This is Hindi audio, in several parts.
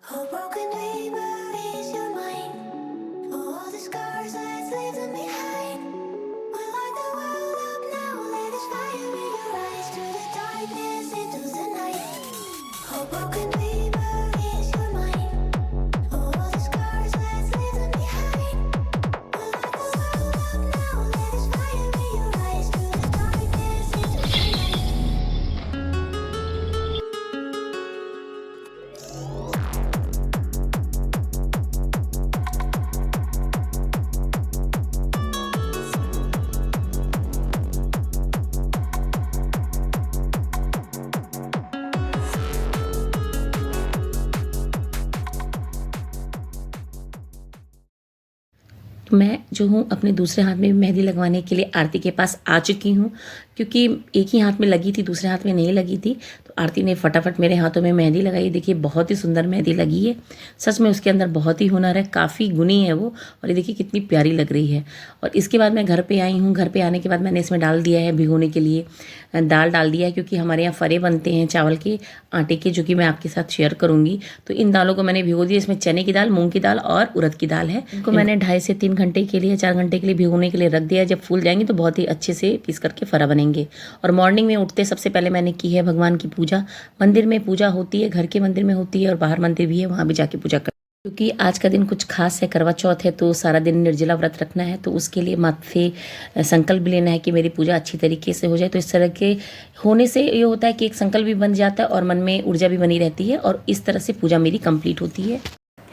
A broken dreamer is your mind. All the scars, let's leave them behind. We light the world up now, let us fire in your eyes. Through the darkness into the night. A broken dreamer is your mind. All the scars, let's leave them behind. We light the world up now, let us fire in your eyes. Through the darkness into the night. तो मैं जो हूँ अपने दूसरे हाथ में भी मेहंदी लगवाने के लिए आरती के पास आ चुकी हूँ, क्योंकि एक ही हाथ में लगी थी, दूसरे हाथ में नहीं लगी थी। तो आरती ने फटाफट मेरे हाथों में मेहंदी लगाई। देखिए बहुत ही सुंदर मेहंदी लगी है। सच में उसके अंदर बहुत ही हुनर है, काफ़ी गुणी है वो। और ये देखिए कितनी प्यारी लग रही है। और इसके बाद मैं घर पे आई हूँ। घर पे आने के बाद मैंने इसमें डाल दिया है भिगोने के लिए, दाल डाल दिया है, क्योंकि हमारे यहाँ फरे बनते हैं चावल के आटे के, जो कि मैं आपके साथ शेयर करूँगी। तो इन दालों को मैंने भिगो दिया। इसमें चने की दाल, मूंग की दाल और उड़द की दाल है। इनको मैंने 2.5 से 3 घंटे के लिए, 4 घंटे के लिए भिगोने के लिए रख दिया है। जब फूल जाएंगे तो बहुत ही अच्छे से पीस करके फरा बनेंगे। और मॉर्निंग में उठते सबसे पहले मैंने की है भगवान की पूजा। मंदिर में पूजा होती है, घर के मंदिर में होती है और बाहर मंदिर भी है, वहाँ भी जाके पूजा कर, क्योंकि आज का दिन कुछ खास है, करवा चौथ है, तो सारा दिन निर्जला व्रत रखना है। तो उसके लिए माथे संकल्प भी लेना है कि मेरी पूजा अच्छी तरीके से हो जाए। तो इस तरह के होने से ये होता है कि एक संकल्प भी बन जाता है और मन में ऊर्जा भी बनी रहती है, और इस तरह से पूजा मेरी कंप्लीट होती है।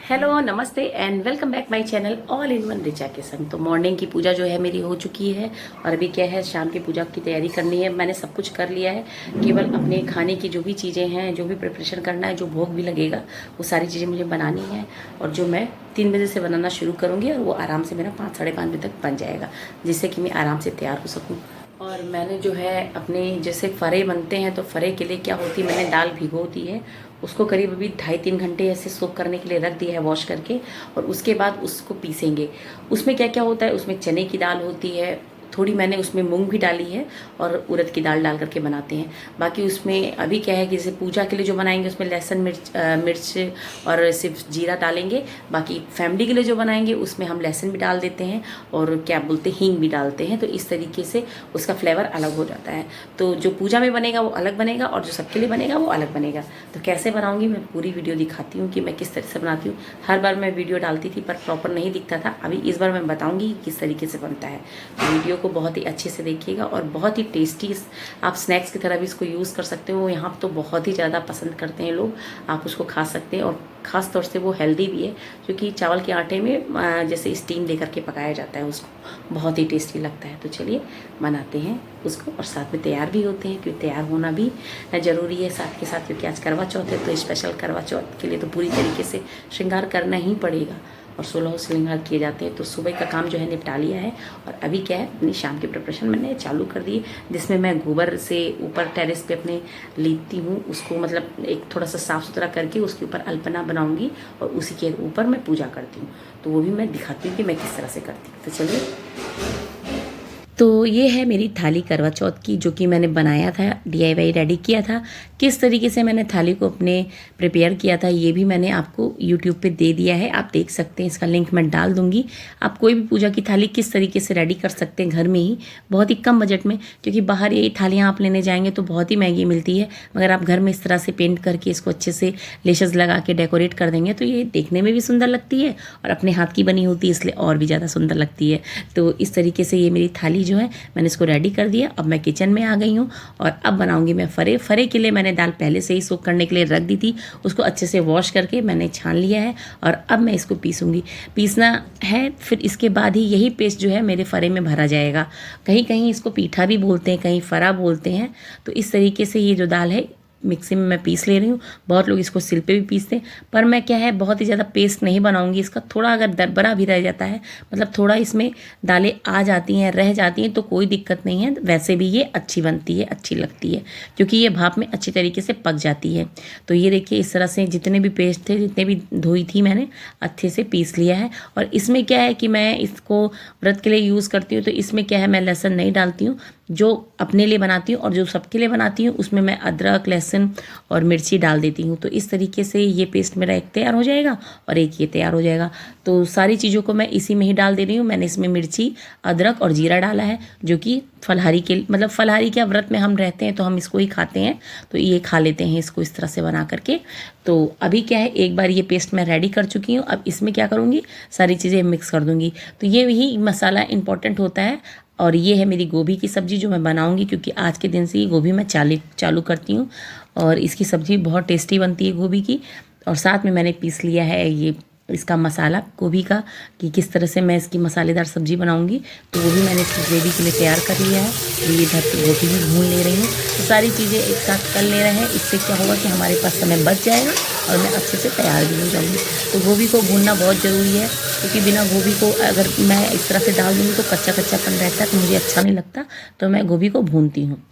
हेलो, नमस्ते and welcome back my channel all in one Richa के संग। तो मॉर्निंग की पूजा जो है मेरी हो चुकी है, और अभी क्या है, शाम की पूजा की तैयारी करनी है। मैंने सब कुछ कर लिया है, केवल अपने खाने की जो भी चीज़ें हैं, जो भी प्रिपरेशन करना है, जो भोग भी लगेगा, वो सारी चीज़ें मुझे बनानी है। और जो मैं 3 बजे से बनाना शुरू करूँगी, और वो आराम से मेरा 5 साढ़े 5 बजे तक बन जाएगा, जिससे कि मैं आराम से तैयार हो सकूँ। और मैंने जो है अपने जैसे फ़रे बनते हैं, तो फ़रे के लिए क्या होती है, मैंने दाल भिगो दी है, उसको करीब अभी 2.5-3 घंटे ऐसे सोक करने के लिए रख दिया है, वॉश करके। और उसके बाद उसको पीसेंगे। उसमें क्या क्या होता है, उसमें चने की दाल होती है, थोड़ी मैंने उसमें मूंग भी डाली है, और उड़द की दाल डाल करके बनाते हैं। बाकी उसमें अभी क्या है कि जैसे पूजा के लिए जो बनाएंगे, उसमें लहसुन मिर्च और सिर्फ जीरा डालेंगे। बाकी फैमिली के लिए जो बनाएंगे, उसमें हम लहसुन भी डाल देते हैं, और क्या बोलते हैं, हींग भी डालते हैं। तो इस तरीके से उसका फ्लेवर अलग हो जाता है। तो जो पूजा में बनेगा वो अलग बनेगा, और जो सबके लिए बनेगा वो अलग बनेगा। तो कैसे बनाऊंगी, मैं पूरी वीडियो दिखाती हूँ कि मैं किस तरह से बनाती हूँ। हर बार मैं वीडियो डालती थी पर प्रॉपर नहीं दिखता था, अभी इस बार मैं बताऊँगी किस तरीके से बनता है। तो वीडियो को बहुत ही अच्छे से देखिएगा, और बहुत ही टेस्टी, आप स्नैक्स की तरह भी इसको यूज़ कर सकते हो। यहाँ तो बहुत ही ज़्यादा पसंद करते हैं लोग, आप उसको खा सकते हैं। और ख़ास तौर से वो हेल्दी भी है, क्योंकि चावल के आटे में जैसे स्टीम दे करके पकाया जाता है, उसको बहुत ही टेस्टी लगता है। तो चलिए बनाते हैं उसको, और साथ में तैयार भी होते हैं, क्योंकि तैयार होना भी ज़रूरी है साथ के साथ, क्योंकि आज करवा चौथ है। तो स्पेशल करवा चौथ के लिए तो पूरी तरीके से श्रृंगार करना ही पड़ेगा, और 16 श्रृंगार किए जाते हैं। तो सुबह का काम जो है निपटा लिया है, और अभी क्या है, अपनी शाम की प्रिपरेशन मैंने चालू कर दी है, जिसमें मैं गोबर से ऊपर टेरेस पे अपने लीपती हूँ उसको, मतलब एक थोड़ा सा साफ़ सुथरा करके उसके ऊपर अल्पना बनाऊंगी, और उसी के ऊपर मैं पूजा करती हूँ। तो वो भी मैं दिखाती हूँ कि मैं किस तरह से करती हूँ। तो चलिए, तो ये है मेरी थाली करवा चौथ की, जो कि मैंने बनाया था, DIY रेडी किया था। किस तरीके से मैंने थाली को अपने प्रिपेयर किया था, ये भी मैंने आपको YouTube पे दे दिया है, आप देख सकते हैं। इसका लिंक मैं डाल दूंगी। आप कोई भी पूजा की थाली किस तरीके से रेडी कर सकते हैं घर में ही, बहुत ही कम बजट में, क्योंकि बाहर यही थालियाँ आप लेने जाएंगे तो बहुत ही महंगी मिलती है। मगर आप घर में इस तरह से पेंट करके इसको अच्छे से लेशेस लगा के डेकोरेट कर देंगे, तो ये देखने में भी सुंदर लगती है, और अपने हाथ की बनी होती है, इसलिए और भी ज़्यादा सुंदर लगती है। तो इस तरीके से ये मेरी थाली जो है, मैंने इसको रेडी कर दिया। अब मैं किचन में आ गई हूँ, और अब बनाऊंगी मैं फरे। फरे के लिए मैंने दाल पहले से ही सोक करने के लिए रख दी थी, उसको अच्छे से वॉश करके मैंने छान लिया है, और अब मैं इसको पीसूंगी। पीसना है, फिर इसके बाद ही यही पेस्ट जो है मेरे फरे में भरा जाएगा। कहीं कहीं इसको पीठा भी बोलते हैं, कहीं फरा बोलते हैं। तो इस तरीके से ये जो दाल है मिक्सी में मैं पीस ले रही हूँ। बहुत लोग इसको सिल पे भी पीसते हैं, पर मैं क्या है, बहुत ही ज़्यादा पेस्ट नहीं बनाऊंगी इसका। थोड़ा अगर दरबरा भी रह जाता है, मतलब थोड़ा इसमें दालें आ जाती हैं, रह जाती हैं, तो कोई दिक्कत नहीं है। वैसे भी ये अच्छी बनती है, अच्छी लगती है, क्योंकि ये भाप में अच्छी तरीके से पक जाती है। तो ये देखिए, इस तरह से जितने भी पेस्ट थे, जितने भी धोई थी, मैंने अच्छे से पीस लिया है। और इसमें क्या है कि मैं इसको व्रत के लिए यूज़ करती हूँ, तो इसमें क्या है, मैं लहसुन नहीं डालती हूँ। जो अपने लिए बनाती हूँ और जो सबके लिए बनाती हूँ उसमें मैं अदरक, लहसुन और मिर्ची डाल देती हूँ। तो इस तरीके से ये पेस्ट मेरा एक तैयार हो जाएगा और एक ये तैयार हो जाएगा। तो सारी चीज़ों को मैं इसी में ही डाल दे रही हूँ। मैंने इसमें मिर्ची, अदरक और जीरा डाला है, जो कि फलाहारी के मतलब फलाहारी क्या, व्रत में हम रहते हैं तो हम इसको ही खाते हैं, तो ये खा लेते हैं इसको इस तरह से बना करके। तो अभी क्या है, एक बार ये पेस्ट मैं रेडी कर चुकी हूँ। अब इसमें क्या करूँगी, सारी चीज़ें मिक्स कर दूँगी। तो ये वही मसाला इम्पॉर्टेंट होता है। और ये है मेरी गोभी की सब्ज़ी जो मैं बनाऊंगी, क्योंकि आज के दिन से ही गोभी मैं चालू करती हूँ और इसकी सब्ज़ी बहुत टेस्टी बनती है गोभी की। और साथ में मैंने पीस लिया है ये इसका मसाला गोभी का, कि किस तरह से मैं इसकी मसालेदार सब्ज़ी बनाऊंगी। तो वो भी मैंने इसकी ग्रेवी के लिए तैयार कर लिया है। तो ये इधर पे गोभी भी भून ले रही हूँ। तो सारी चीज़ें एक साथ कर ले रहे हैं। इससे क्या होगा कि हमारे पास समय बच जाएगा और मैं अच्छे से तैयार भी हो जाऊँगी। तो गोभी को भूनना बहुत ज़रूरी है, क्योंकि बिना गोभी को अगर मैं इस तरह से डाल दूँगी तो कच्चा कच्चापन रहता है, तो मुझे अच्छा नहीं लगता। तो मैं गोभी को भूनती हूँ।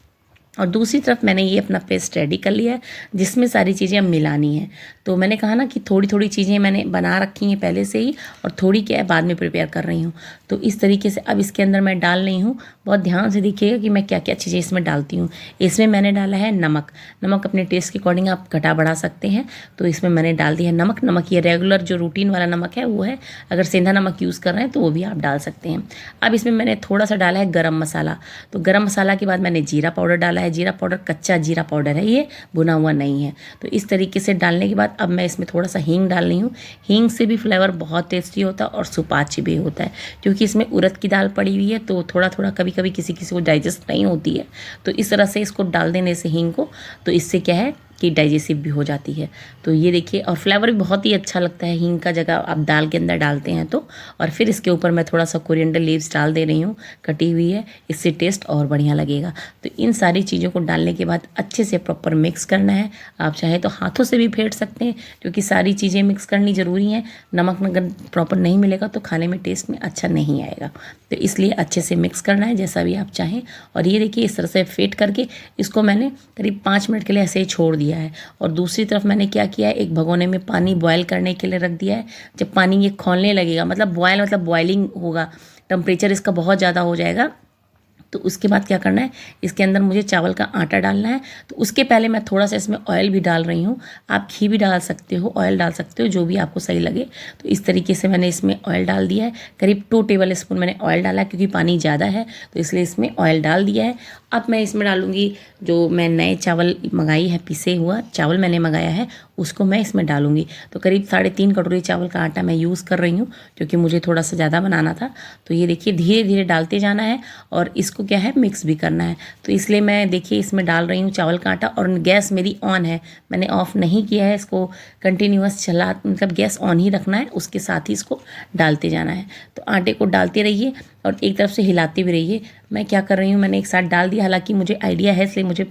और दूसरी तरफ मैंने ये अपना पेस्ट रेडी कर लिया है, जिसमें सारी चीज़ें अब मिलानी है। तो मैंने कहा ना कि थोड़ी थोड़ी चीज़ें मैंने बना रखी हैं पहले से ही, और थोड़ी क्या है बाद में प्रिपेयर कर रही हूँ। तो इस तरीके से अब इसके अंदर मैं डाल रही हूँ। बहुत ध्यान से देखिएगा कि मैं क्या क्या चीज़ें इसमें डालती हूँ। इसमें मैंने डाला है नमक। नमक अपने टेस्ट के अकॉर्डिंग आप घटा बढ़ा सकते हैं। तो इसमें मैंने डाल दिया है नमक। नमक ये रेगुलर जो रूटीन वाला नमक है वो है, अगर सेंधा नमक यूज़ कर रहे हैं तो वो भी आप डाल सकते हैं। अब इसमें मैंने थोड़ा सा डाला है गरम मसाला। तो गरम मसाला के बाद मैंने जीरा पाउडर डाला है। जीरा पाउडर कच्चा जीरा पाउडर है, ये भुना हुआ नहीं है। तो इस तरीके से डालने के बाद अब मैं इसमें थोड़ा सा हींग डाल रही हूँ। हींग से भी फ्लेवर बहुत टेस्टी होता है और सुपाच्य भी होता है, क्योंकि इसमें उड़द की दाल पड़ी हुई है। तो थोड़ा थोड़ा कभी कभी किसी किसी को डाइजेस्ट नहीं होती है, तो इस तरह से इसको डाल देने से हींग को, तो इससे क्या है कि डाइजेसिव भी हो जाती है। तो ये देखिए, और फ्लेवर भी बहुत ही अच्छा लगता है हींग का जगह आप दाल के अंदर डालते हैं तो। और फिर इसके ऊपर मैं थोड़ा सा कोरिएंडर लीव्स डाल दे रही हूँ, कटी हुई है, इससे टेस्ट और बढ़िया लगेगा। तो इन सारी चीज़ों को डालने के बाद अच्छे से प्रॉपर मिक्स करना है। आप चाहें तो हाथों से भी फेंट सकते हैं, क्योंकि सारी चीज़ें मिक्स करनी ज़रूरी है। नमक अगर प्रॉपर नहीं मिलेगा तो खाने में टेस्ट में अच्छा नहीं आएगा। तो इसलिए अच्छे से मिक्स करना है, जैसा भी आप चाहें। और ये देखिए, इस तरह से फेंट करके इसको मैंने करीब 5 मिनट के लिए ऐसे ही छोड़ दिया है। और दूसरी तरफ मैंने क्या किया है, एक भगोने में पानी बॉयल करने के लिए रख दिया है। जब पानी ये खौलने लगेगा, मतलब बॉयल मतलब बॉइलिंग होगा, टेम्परेचर इसका बहुत ज़्यादा हो जाएगा, तो उसके बाद क्या करना है, इसके अंदर मुझे चावल का आटा डालना है। तो उसके पहले मैं थोड़ा सा इसमें ऑयल भी डाल रही हूँ। आप घी भी डाल सकते हो, ऑयल डाल सकते हो, जो भी आपको सही लगे। तो इस तरीके से मैंने इसमें ऑयल डाल दिया है। करीब 2 टेबल स्पून मैंने ऑयल डाला है, क्योंकि पानी ज़्यादा है तो इसलिए इसमें ऑयल डाल दिया है। अब मैं इसमें डालूँगी जो मैं नए चावल मंगाई है, पिसे हुआ चावल मैंने मंगाया है, उसको मैं इसमें डालूँगी। तो करीब 3.5 कटोरी चावल का आटा मैं यूज़ कर रही हूँ, क्योंकि मुझे थोड़ा सा ज़्यादा बनाना था। तो ये देखिए, धीरे धीरे डालते जाना है और इसको क्या है, मिक्स भी करना है। तो इसलिए मैं देखिए इसमें डाल रही हूँ चावल का आटा, और गैस मेरी ऑन है, मैंने ऑफ़ नहीं किया है। इसको कंटिन्यूअस चला, मतलब गैस ऑन ही रखना है, उसके साथ ही इसको डालते जाना है। तो आटे को डालते रहिए और एक तरफ से हिलाते भी रहिए। मैं क्या कर रही हूँ, मैंने एक साथ डाल दिया, हालांकि मुझे आइडिया है इसलिए मुझे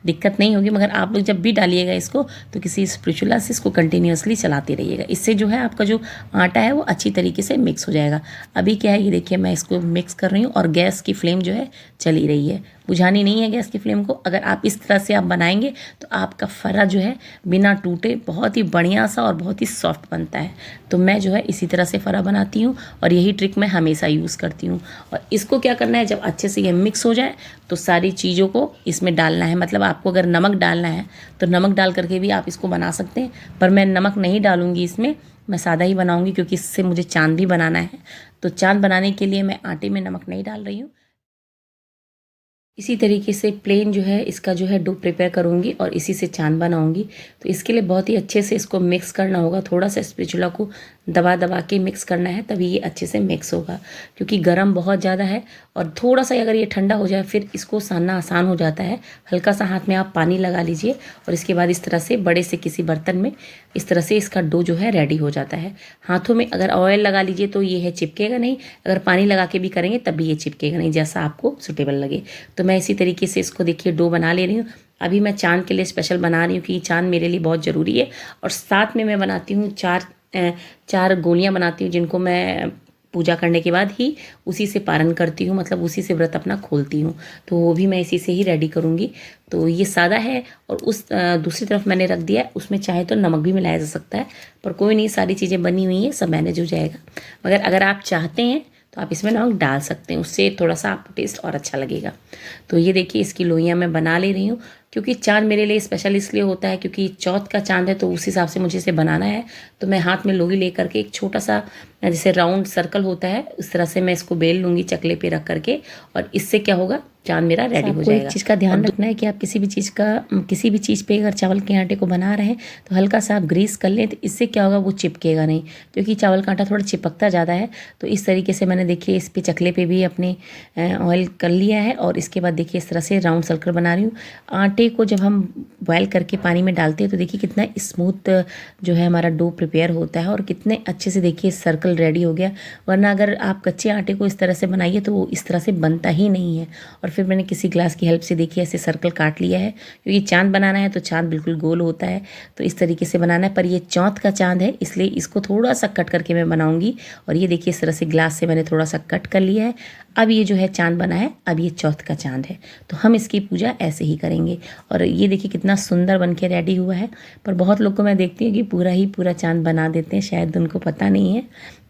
दिक्कत नहीं होगी। मगर आप लोग जब भी डालिएगा इसको, तो किसी स्पैचुला से इसको कंटिन्यूअसली चलाते रहिएगा। इससे जो है आपका जो आटा है वो अच्छी तरीके से मिक्स हो जाएगा। अभी क्या है, ये देखिए मैं इसको मिक्स कर रही हूँ और गैस की फ्लेम जो है चली रही है, बुझानी नहीं है गैस की फ्लेम को। अगर आप इस तरह से आप बनाएंगे तो आपका फरा जो है बिना टूटे बहुत ही बढ़िया सा और बहुत ही सॉफ्ट बनता है। तो मैं जो है इसी तरह से फरा बनाती हूँ और यही ट्रिक मैं हमेशा यूज़ करती हूँ। और इसको क्या करना है, जब अच्छे से ये मिक्स हो जाए तो सारी चीज़ों को इसमें डालना है। मतलब आपको अगर नमक डालना है तो नमक डाल करके भी आप इसको बना सकते हैं, पर मैं नमक नहीं डालूँगी इसमें, मैं सादा ही बनाऊँगी, क्योंकि इससे मुझे चाँद भी बनाना है। तो चाँद बनाने के लिए मैं आटे में नमक नहीं डाल रही हूँ। इसी तरीके से प्लेन जो है इसका जो है डो प्रिपेयर करूँगी और इसी से चाँद बनाऊँगी। तो इसके लिए बहुत ही अच्छे से इसको मिक्स करना होगा, थोड़ा सा स्पैचुला को दबा दबा के मिक्स करना है, तभी ये अच्छे से मिक्स होगा। क्योंकि गर्म बहुत ज़्यादा है और थोड़ा सा अगर ये ठंडा हो जाए फिर इसको सानना आसान हो जाता है। हल्का सा हाथ में आप पानी लगा लीजिए और इसके बाद इस तरह से बड़े से किसी बर्तन में इस तरह से इसका डो जो है रेडी हो जाता है। हाथों में अगर ऑयल लगा लीजिए तो ये है चिपकेगा नहीं, अगर पानी लगा के भी करेंगे तब भी ये चिपकेगा नहीं, जैसा आपको सूटेबल लगे। तो मैं इसी तरीके से इसको देखिए डो बना ले रही हूँ। अभी मैं चाँद के लिए स्पेशल बना रही हूँ, कि चाँद मेरे लिए बहुत ज़रूरी है। और साथ में मैं बनाती हूँ चार गोलियाँ बनाती हूँ, जिनको मैं पूजा करने के बाद ही उसी से पारण करती हूँ, मतलब उसी से व्रत अपना खोलती हूँ। तो वो भी मैं इसी से ही रेडी करूँगी। तो ये सादा है और उस दूसरी तरफ मैंने रख दिया है, उसमें चाहे तो नमक भी मिलाया जा सकता है, पर कोई नहीं, सारी चीज़ें बनी हुई हैं, सब मैनेज हो जाएगा। मगर अगर आप चाहते हैं तो तो आप इसमें नमक डाल सकते हैं, उससे थोड़ा सा आपको टेस्ट और अच्छा लगेगा। तो ये देखिए इसकी लोइयाँ मैं बना ले रही हूँ, क्योंकि चाँद मेरे लिए स्पेशल इसलिए होता है क्योंकि चौथ का चाँद है, तो उस हिसाब से मुझे इसे बनाना है। तो मैं हाथ में लोई लेकर के एक छोटा सा जैसे राउंड सर्कल होता है उस तरह से मैं इसको बेल लूँगी चकले पे रख करके, और इससे क्या होगा, चाँद मेरा रेडी हो जाएगा। एक चीज़ का ध्यान रखना है कि आप किसी भी चीज़ पे अगर चावल के आटे को बना रहे हैं तो हल्का सा आप ग्रीस कर लें, तो इससे क्या होगा, वो चिपकेगा नहीं, क्योंकि चावल का आटा थोड़ा चिपकता ज़्यादा है। तो इस तरीके से मैंने देखिए इस पे चकले पे भी अपने ऑयल कर लिया है, और इसके बाद देखिए इस तरह से राउंड सर्कल बना रही हूँ। आटे को जब हम बॉयल करके पानी में डालते हैं तो देखिए कितना स्मूथ जो है हमारा डो प्रिपेयर होता है, और कितने अच्छे से देखिए सर्कल रेडी हो गया। वरना अगर आप कच्चे आटे को इस तरह से बनाइए तो वो इस तरह से बनता ही नहीं है। और फिर मैंने किसी ग्लास की हेल्प से देखिए ऐसे सर्कल काट लिया है, क्योंकि चाँद बनाना है तो चाँद बिल्कुल गोल होता है, तो इस तरीके से बनाना है। पर ये चौथ का चाँद है इसलिए इसको थोड़ा सा कट करके मैं बनाऊंगी, और ये देखिए इस तरह से ग्लास से मैंने थोड़ा सा कट कर लिया है। अब ये जो है चाँद बना है, अब ये चौथ का चाँद है, तो हम इसकी पूजा ऐसे ही करेंगे। और ये देखिए कितना सुंदर बन के रेडी हुआ है। पर बहुत लोग को मैं देखती हूँ कि पूरा चाँद बना देते हैं, शायद उनको पता नहीं है,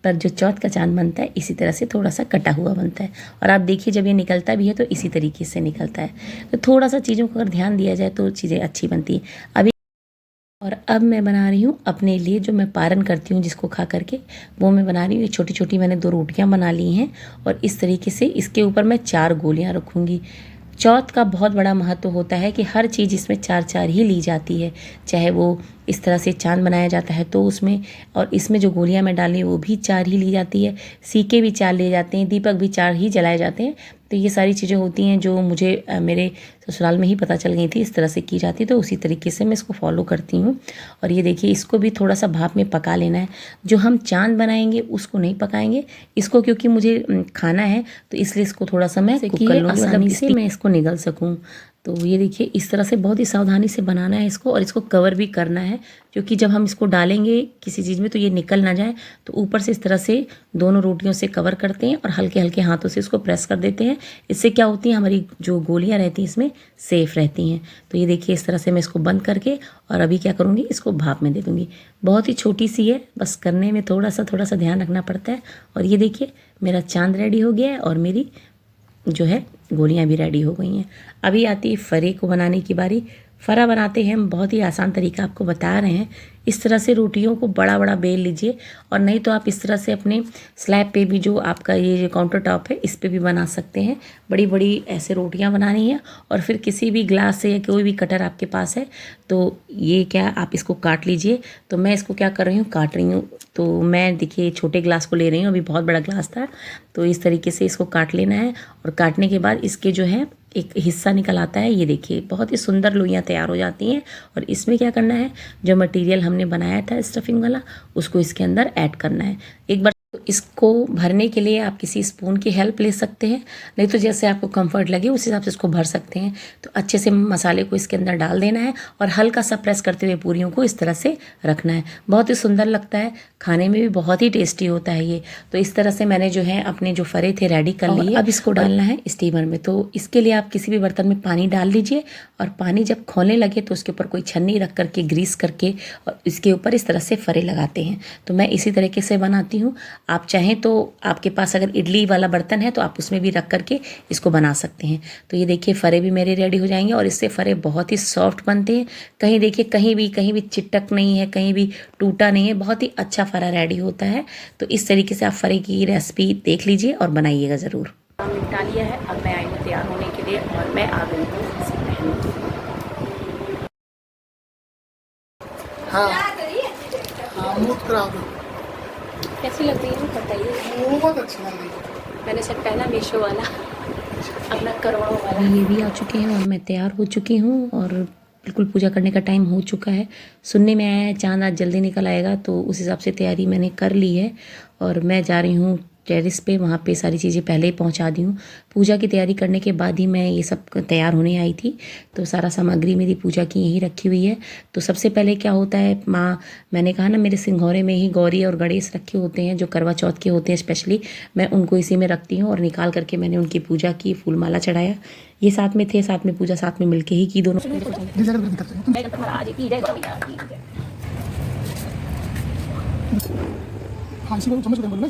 पर जो चौथ का चाँद बनता है इसी तरह से थोड़ा सा कटा हुआ बनता है। और आप देखिए जब ये निकलता भी है तो इसी तरीके से निकलता है। तो थोड़ा सा चीज़ों को अगर ध्यान दिया जाए तो चीज़ें अच्छी बनती हैं। अब मैं बना रही हूँ अपने लिए, जो मैं पारण करती हूँ जिसको खा करके, वो मैं बना रही हूँ। ये छोटी छोटी मैंने 2 रोटियाँ बना ली हैं, और इस तरीके से इसके ऊपर मैं 4 गोलियाँ रखूँगी। चौथ का बहुत बड़ा महत्व होता है कि हर चीज़ इसमें 4-4 ही ली जाती है, चाहे वो इस तरह से चाँद बनाया जाता है तो उसमें, और इसमें जो गोलियां मैं डाली वो भी 4 ही ली जाती है, सीके भी 4 लिए जाते हैं, दीपक भी 4 ही जलाए जाते हैं। तो ये सारी चीज़ें होती हैं जो मुझे मेरे ससुराल में ही पता चल गई थी इस तरह से की जाती, तो उसी तरीके से मैं इसको फॉलो करती हूँ। और ये देखिए इसको भी थोड़ा सा भाप में पका लेना है। जो हम चाँद बनाएंगे उसको नहीं पकाएंगे, इसको क्योंकि मुझे खाना है तो इसलिए इसको थोड़ा सा मैं कुक कर लूँगी, मतलब इससे मैं इसको निगल सकूँ। तो ये देखिए इस तरह से बहुत ही सावधानी से बनाना है इसको, और इसको कवर भी करना है, क्योंकि जब हम इसको डालेंगे किसी चीज़ में तो ये निकल ना जाए। तो ऊपर से इस तरह से दोनों रोटियों से कवर करते हैं और हल्के हल्के हाथों से इसको प्रेस कर देते हैं। इससे क्या होती है, हमारी जो गोलियां रहती हैं इसमें सेफ रहती हैं। तो ये देखिए इस तरह से मैं इसको बंद करके, और अभी क्या करूँगी, इसको भाप में दे दूँगी। बहुत ही छोटी सी है, बस करने में थोड़ा सा ध्यान रखना पड़ता है। और ये देखिए मेरा चाँद रेडी हो गया है, और मेरी जो है गोलियां भी रेडी हो गई हैं। अभी आती है फरे को बनाने की बारी। फरा बनाते हैं हम, बहुत ही आसान तरीका आपको बता रहे हैं। इस तरह से रोटियों को बड़ा बड़ा बेल लीजिए, और नहीं तो आप इस तरह से अपने स्लैब पे भी, जो आपका ये काउंटर टॉप है, इस पे भी बना सकते हैं। बड़ी बड़ी ऐसे रोटियां बनानी है, और फिर किसी भी ग्लास से या कोई भी कटर आपके पास है तो ये क्या आप इसको काट लीजिए। तो मैं इसको क्या कर रही हूँ, काट रही हूँ। तो मैं देखिए छोटे ग्लास को ले रही हूँ, अभी बहुत बड़ा ग्लास था, तो इस तरीके से इसको काट लेना है। और काटने के बाद इसके जो है एक हिस्सा निकल आता है, ये देखिए बहुत ही सुंदर लोइयाँ तैयार हो जाती हैं। और इसमें क्या करना है, जो मटेरियल हमने बनाया था स्टफिंग वाला, उसको इसके अंदर ऐड करना है। एक बार तो इसको भरने के लिए आप किसी स्पून की हेल्प ले सकते हैं, नहीं तो जैसे आपको कंफर्ट लगे उस हिसाब से इसको भर सकते हैं। तो अच्छे से मसाले को इसके अंदर डाल देना है, और हल्का सा प्रेस करते हुए पूरियों को इस तरह से रखना है। बहुत ही सुंदर लगता है, खाने में भी बहुत ही टेस्टी होता है ये। तो इस तरह से मैंने जो है अपने जो फरे थे रेडी कर लिए। अब इसको डालना है स्टीमर में। तो इसके लिए आप किसी भी बर्तन में पानी डाल लीजिए, और पानी जब खौलने लगे तो उसके ऊपर कोई छन्नी रख करके ग्रीस करके, और इसके ऊपर इस तरह से फरे लगाते हैं। तो मैं इसी तरीके से बनाती हूँ। आप चाहें तो आपके पास अगर इडली वाला बर्तन है तो आप उसमें भी रख करके इसको बना सकते हैं। तो ये देखिए फरे भी मेरे रेडी हो जाएंगे, और इससे फरे बहुत ही सॉफ्ट बनते हैं। कहीं देखिए कहीं भी चिटक नहीं है, कहीं भी टूटा नहीं है, बहुत ही अच्छा फरा रेडी होता है। तो इस तरीके से आप फरे की रेसिपी देख लीजिए और बनाइएगा ज़रूर। निपटा लिया है, अब मैं आई हूँ तैयार होने के लिए, और मैं आ गई हूँ इसे पहनने। हाँ मूड करा दो। कैसी लग रही है बताइए। बहुत अच्छी लग रही है। मैंने सब पहना मीशो वाला, अपना करवाओ वाला। ये भी आ चुके हैं और मैं तैयार हो चुकी हूँ, और बिल्कुल पूजा करने का टाइम हो चुका है। सुनने में आया है चाँद आज जल्दी निकल आएगा, तो उस हिसाब से तैयारी मैंने कर ली है, और मैं जा रही हूँ टेरिस पे। वहाँ पे सारी चीज़ें पहले ही पहुँचा दी हूँ। पूजा की तैयारी करने के बाद ही मैं ये सब तैयार होने आई थी। तो सारा सामग्री मेरी पूजा की यहीं रखी हुई है। तो सबसे पहले क्या होता है, मैंने कहा ना मेरे सिंघौरे में ही गौरी और गणेश रखे होते हैं, जो करवा चौथ के होते हैं स्पेशली, मैं उनको इसी में रखती हूँ। और निकाल करके मैंने उनकी पूजा की, फूल माला चढ़ाया। ये साथ में थे, साथ में पूजा साथ में मिलके ही की दोनों। हाँ इसी को समझ बोलना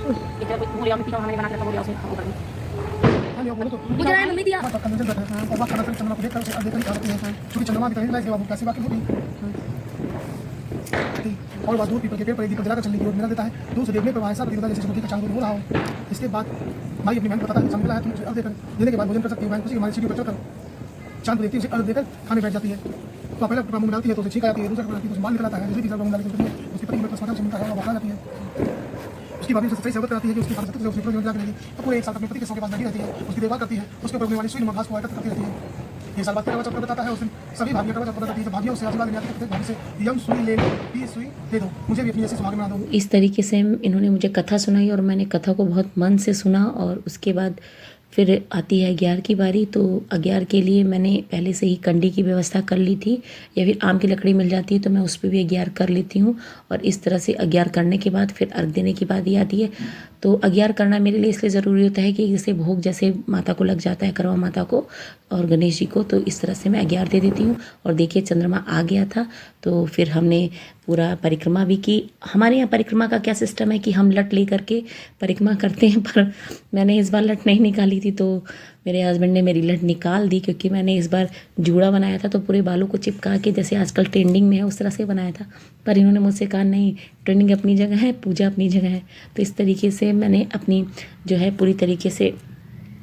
हाँ, ये बोलो तो मुझे ना मम्मी दिया। बात करने चल बैठे हैं और बात करना फिर चंद्रमा को देखकर उसे देखकर निकालते हैं क्योंकि चंद्रमा की तरह वो कैसी बात होगी। और बात दूर पीपल के पेड़ पर दीपक जलाकर चलने की ओर मिला देता है। दूर से देखने पर वहाँ ऐसा प्रतीत होता है जैसे सूर्य का चांद हो रहा हो। इसके बाद भाई अपनी बहन को बताता है समझ है तुम उसे अर्घ देकर देने के बाद भोजन कर सकती हो। बहन खुशी हमारी सीढ़ी पर चढ़कर चांद को देखती है, उसे अर्घ देकर खाने बैठ जाती है। तो पहले मुंह में डालती है तो उसे छींक आती है, दूसरा डालती है तो बाल निकल आता है, दूसरी तीसरा मुंह डालती है तो उसके पति में पोस्टमार्टम से मिलता है और बता जाती है। उसकी भाभी सच्चाई से अवगत कराती है कि उसकी भाभी सत्य से उसके ऊपर जाकर रहेगी। तो पूरे एक साल अपने पति के सौ के पास बैठी रहती है, उसकी देखभाल करती है, उसके ऊपर उगने वाली सुई घास को एकत्र करती रहती है। ये साल बाद करवा चौथ बताता है, उस दिन सभी भाभियां करवा चौथ बताती है। तो भाभियां उससे आशीर्वाद लेने आती है, भाभी से यम सुई ले लो, ये सुई दे दो, मुझे भी अपनी ऐसी सुहाग बना दो। इस तरीके से इन्होंने मुझे कथा सुनाई और मैंने कथा को बहुत मन से सुना। और उसके बाद फिर आती है अग्यार की बारी। तो अग्यार के लिए मैंने पहले से ही कंडी की व्यवस्था कर ली थी, या फिर आम की लकड़ी मिल जाती है तो मैं उस पर भी अग्यार कर लेती हूँ। और इस तरह से अग्यार करने के बाद फिर अर्घ देने की बात ये आती है। तो अग्यार करना मेरे लिए इसलिए ज़रूरी होता है कि जैसे भोग जैसे माता को लग जाता है, करवा माता को और गणेश जी को, तो इस तरह से मैं अग्यार दे देती हूँ। और देखिए चंद्रमा आ गया था तो फिर हमने पूरा परिक्रमा भी की। हमारे यहाँ परिक्रमा का क्या सिस्टम है कि हम लट ले करके परिक्रमा करते हैं, पर मैंने इस बार लट नहीं निकाली थी तो मेरे हस्बैंड ने मेरी लट निकाल दी, क्योंकि मैंने इस बार जूड़ा बनाया था तो पूरे बालों को चिपका के जैसे आजकल ट्रेंडिंग में है उस तरह से बनाया था। पर इन्होंने मुझसे कहा नहीं, ट्रेंडिंग अपनी जगह है, पूजा अपनी जगह है। तो इस तरीके से मैंने अपनी जो है पूरी तरीके से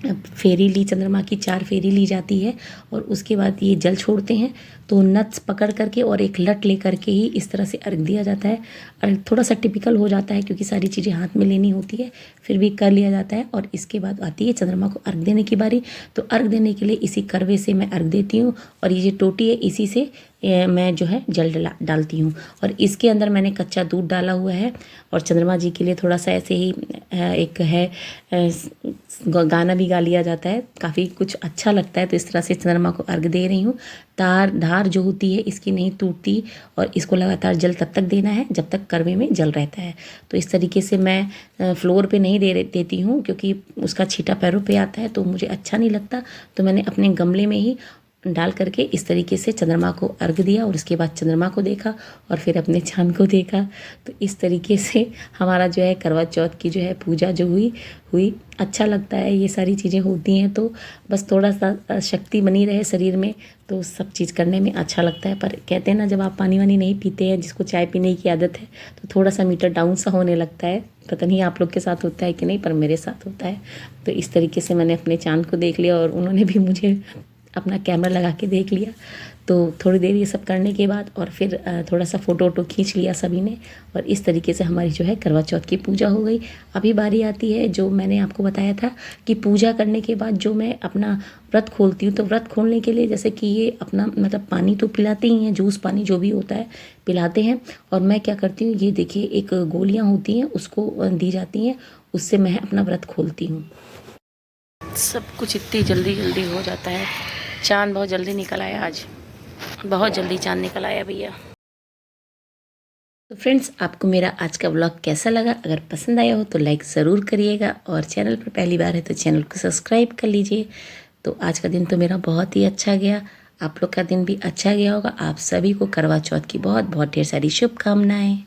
फेरी ली, चंद्रमा की 4 फेरी ली जाती है। और उसके बाद ये जल छोड़ते हैं तो नट्स पकड़ करके और एक लट ले करके ही इस तरह से अर्घ दिया जाता है। और थोड़ा सा टिपिकल हो जाता है क्योंकि सारी चीज़ें हाथ में लेनी होती है, फिर भी कर लिया जाता है। और इसके बाद आती है चंद्रमा को अर्घ देने की बारी। तो अर्घ देने के लिए इसी करवे से मैं अर्घ देती हूँ और ये जो टोटी है इसी से मैं जो है जल डालती हूँ। और इसके अंदर मैंने कच्चा दूध डाला हुआ है। और चंद्रमा जी के लिए थोड़ा सा ऐसे ही एक है गाना भी गा लिया जाता है, काफ़ी कुछ अच्छा लगता है। तो इस तरह से चंद्रमा को अर्घ दे रही हूँ। धार जो होती है इसकी नहीं टूटती और इसको लगातार जल तब तक देना है जब तक करवे में जल रहता है। तो इस तरीके से मैं फ्लोर पे नहीं देती हूँ क्योंकि उसका छींटा पैरों पे आता है तो मुझे अच्छा नहीं लगता। तो मैंने अपने गमले में ही डाल करके इस तरीके से चंद्रमा को अर्घ दिया और उसके बाद चंद्रमा को देखा और फिर अपने चाँद को देखा। तो इस तरीके से हमारा जो है करवा चौथ की जो है पूजा जो हुई अच्छा लगता है। ये सारी चीज़ें होती हैं तो बस थोड़ा सा शक्ति बनी रहे शरीर में तो सब चीज़ करने में अच्छा लगता है। पर कहते हैं ना, जब आप पानी वानी नहीं पीते हैं, जिसको चाय पीने की आदत है, तो थोड़ा सा मीटर डाउन सा होने लगता है। पता नहीं आप लोग के साथ होता है कि नहीं, पर मेरे साथ होता है। तो इस तरीके से मैंने अपने चाँद को देख लिया और उन्होंने भी मुझे अपना कैमरा लगा के देख लिया। तो थोड़ी देर ये सब करने के बाद और फिर थोड़ा सा फ़ोटो वोटो खींच लिया सभी ने और इस तरीके से हमारी जो है करवा चौथ की पूजा हो गई। अभी बारी आती है जो मैंने आपको बताया था कि पूजा करने के बाद जो मैं अपना व्रत खोलती हूँ। तो व्रत खोलने के लिए जैसे कि ये अपना मतलब पानी तो पिलाते ही हैं, जूस पानी जो भी होता है पिलाते हैं। और मैं क्या करती हूँ, ये देखिए एक गोलियाँ होती हैं उसको दी जाती हैं, उससे मैं अपना व्रत खोलती हूँ। सब कुछ इतनी जल्दी हो जाता है। चाँद बहुत जल्दी निकल आया, आज बहुत जल्दी चाँद निकल आया भैया। तो फ्रेंड्स, आपको मेरा आज का व्लॉग कैसा लगा? अगर पसंद आया हो तो लाइक ज़रूर करिएगा और चैनल पर पहली बार है तो चैनल को सब्सक्राइब कर लीजिए। तो आज का दिन तो मेरा बहुत ही अच्छा गया, आप लोग का दिन भी अच्छा गया होगा। आप सभी को करवा चौथ की बहुत बहुत ढेर सारी शुभकामनाएं।